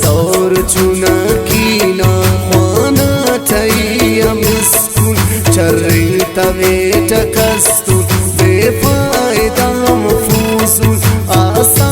دور چونکینا خوانا تیا مسکون چرین تویٹ کستون بے فائدہ مفوزون آسا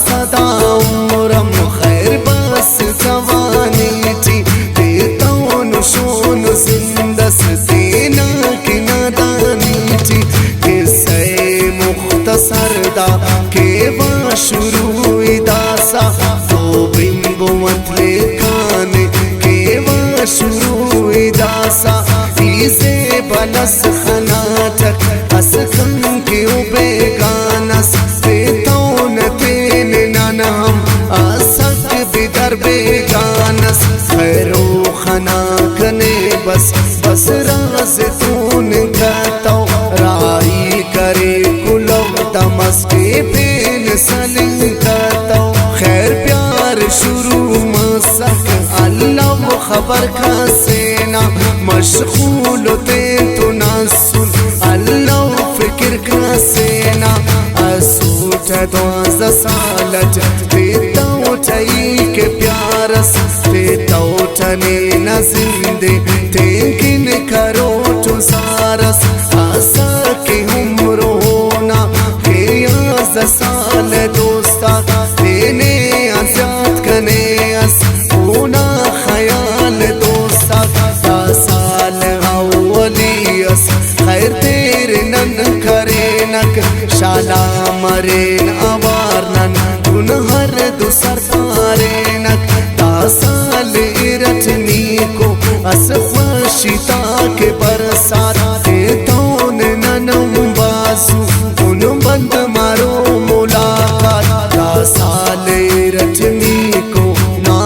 صدا عمرم خیر بس جوانی تی دیتا نشون زندس دینا کی ندانی تی قصے مختصر دا کے با شروع داسا تو بنگو مطلے کانے کے با شروع داسا ایسے بلس خناتک اس کن کیوں بیگانس دیتون تین ننام آسک بدر بیگانس خیرو خنا کنے بس بس راز تون کتاو رائی کرے کلو دمس کے پین سلنگ کتاو خیر پیار شروع مسک اللہ خبر کا سینا مشغول تین تو ناسون اللہ فکر کا سینا اسوٹ دوازہ سالت دیتاو چائی کے پیارس دیتاو چنے نزندے تینکن کرو تو سارس آسا کے عمرونا کہ 11 سال دوستا دینے آزیاد کنے اس اونا خیال دوستا 10 سال اولی اس خیر تیرے نن کرینک شالا مرین آوارنن دن ہر دو سر پارینک 10 سال ارٹنی کو اس خوشی تاک برسات دیتون ننم بازو ان بند مارو ملاقات 10 سال ارٹنی کو نا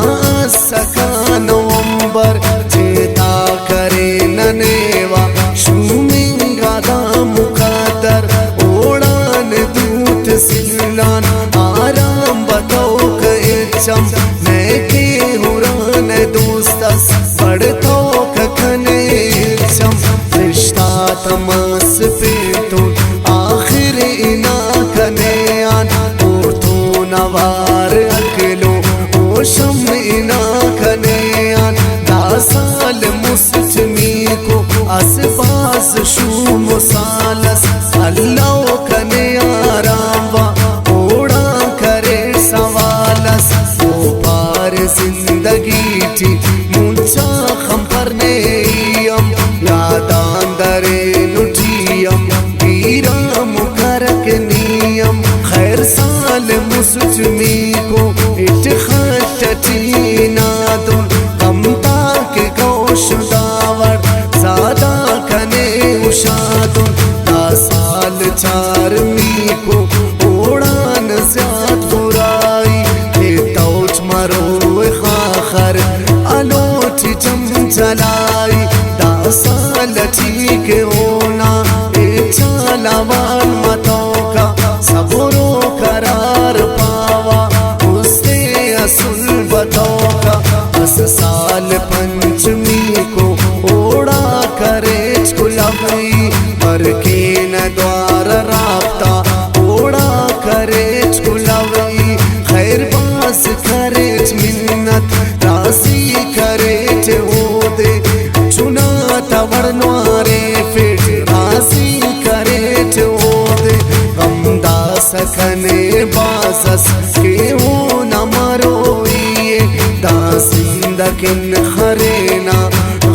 سکا نومبر جیتا کرے ننیوا شومنگا دا مقدر اوڑان دوت سلان آرام بتاو کئیچم میں کے ہوران دوستس پڑتاو ککھنیچم رشتہ تماس پیتون آخر انا کنیان پورتو نوار اکلو اوشم انا کنیان 10 سال مسجمی کو اسباس شو مسالس اللہ کنیا راوا اوڑا کرے سوالس وہ پار زندگی تی منچا خم پرنیم یادان درے نٹیم بیرام کرک نیم خیر سال مسجمی کو اتخشتی نادن کم تاک گوش داور زادہ کنے اشادن 10 سال چارمی کو اوڑان زیاد برائی دیتاوچ مرو خاخر الوٹی جم جلائی 10 سال ٹھیک ہونا چالاوان متوکا صبرو قرار پاوا اس دے اصل بتوکا 10 سال پنچمی کو اوڑا کریچ کلاوی برکین دوار رابطہ اوڑا کریچ کلاوی خیر باز کریچ منت راضی کریچ ہو دے چنا تورنوارے فیٹ راضی کریچ ہو دے غمدہ سکنے بازس کے ہو نمروئیے دا زندگن خرینا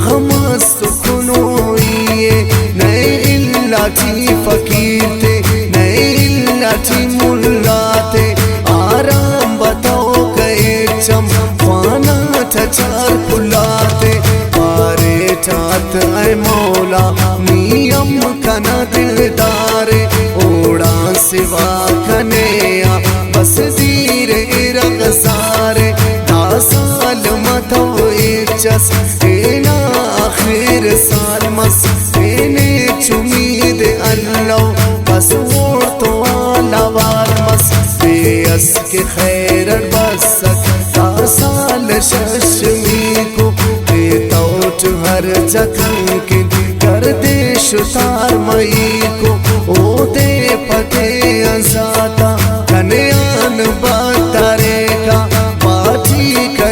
غمست کنوئیے نئے اللہ تی فقیر تے نئے اللہ تی ملا تے آرام بتاو گئے چم خوانا ٹھچار پلاتے پارے ٹھات اے مولا نیم کنا دلدارے اوڑا سوا کنیا بس دیر رغزارے 10 سال متوئی چس اینا آخر سال مس اینے چمید اللہ بس ووڑ تو آلا والمس بیس کے خیر بسک 10 سال ششمی کو دیتاوٹ ہر جگن کن کر دے شتار مئی کو او دے پتے ازادا کنیان باتارے کا پاٹی کر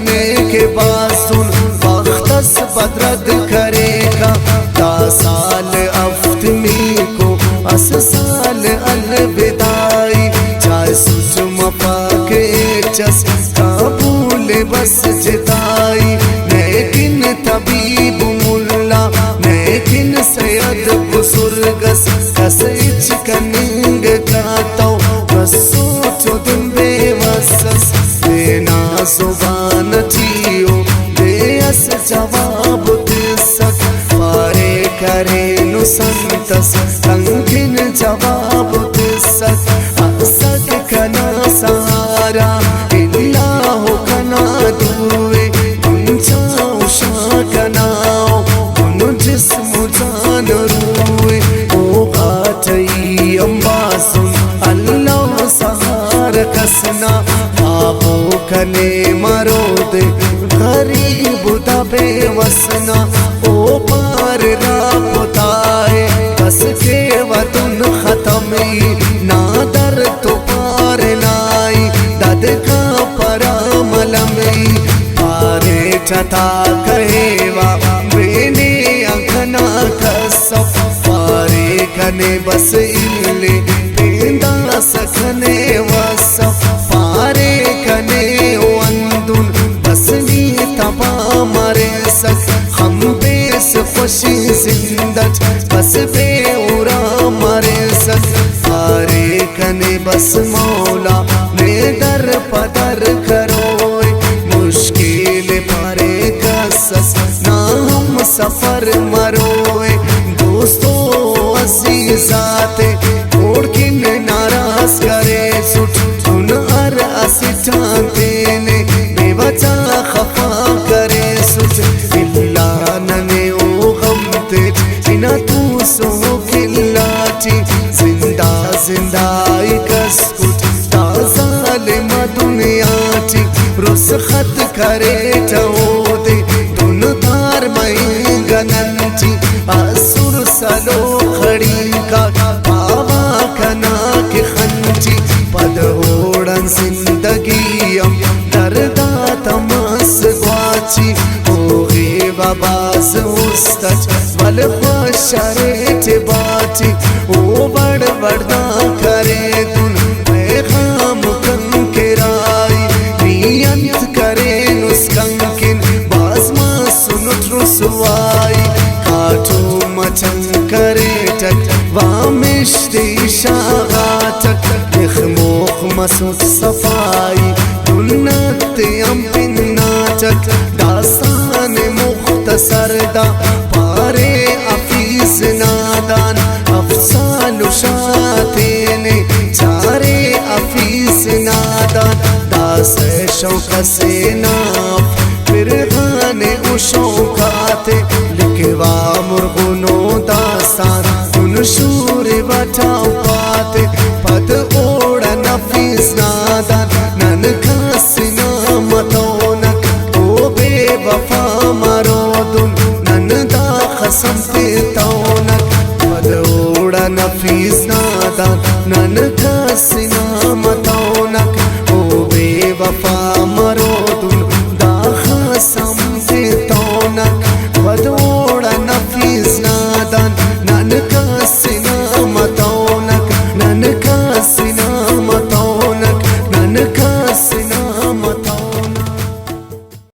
کے بازن وقتس بدرد کرے گا دا سال افتمی کو اس سال الوداعی چاہے سوچ مپاک چس قابول بس جتائی لیکن طبیب ملا لیکن سید بزرگس کس اچ کننگ کاتاو بس سوچو دن بے وسس دینا زبان چیو دے اس جواب دسک پارے کرے نو سنتس کنکن جواب دسک اسک کنا سہارا اللہ کنا دوئے انچاو شاکناو ان جسم جان روئے او غاٹئی امباسن اللہ سہار کسنا آبو کنے مرو دے غریب دا بے وسنا او پار را پتائے بس کے وطن ختمی نادر تو پار لائی دد کا پرا ملمی پارے چتا کہیوا بینے اکھنا کسف پارے کنے بس انلے پیندہ سکھنے وصف پارے کنے واندن بس نیتا با مرے سک ہم بیس خوشی زندج بس بے اورا مرے سک پارے کنے بس مولا میں در پدر کروئے مشکل پارے کسس نا ہم سفر مروئے دوستو عزیزاتے اوڑ کن ناراض کرے سٹ ان ہر اسی چانتے نے بے وجہ خفا کرے سٹ اللہ ننے او غمتے جنا تو سو کلاچی زندہ زندہ ایکس کچھ تا ظالم دنیا چی رسخت کرے چاو دے دن دار میں گننچی اسر سلو کھڑی کا پاوا کنا کے خنچی پد اوڑن زندگیم دردہ تماس گواچی ہوگی باز استج والخوش شریٹ باچی او بڑ بڑا کرے دن پیغام کن کرائی نیت کرے نسکن کن باز ما سنت رسوائی کاٹو مچن کرے ٹک وامشتی شاغاتک اخموخ مسوٹ صفائی دنت ام پناتک داستان مختصر دا پارے افیز نادان افسال شاتین چارے افیز نادان داس شوق سے ناف فرغان او شوقاتے لکھوا مرغنو داستان ان شور بٹاو پاتے پد اوڑا نفیز نادان نن کھاسنا متونک او بے وفا مرو دن نن دا خسم پیتونک پد اوڑا نفیز نادان نن کھاسنا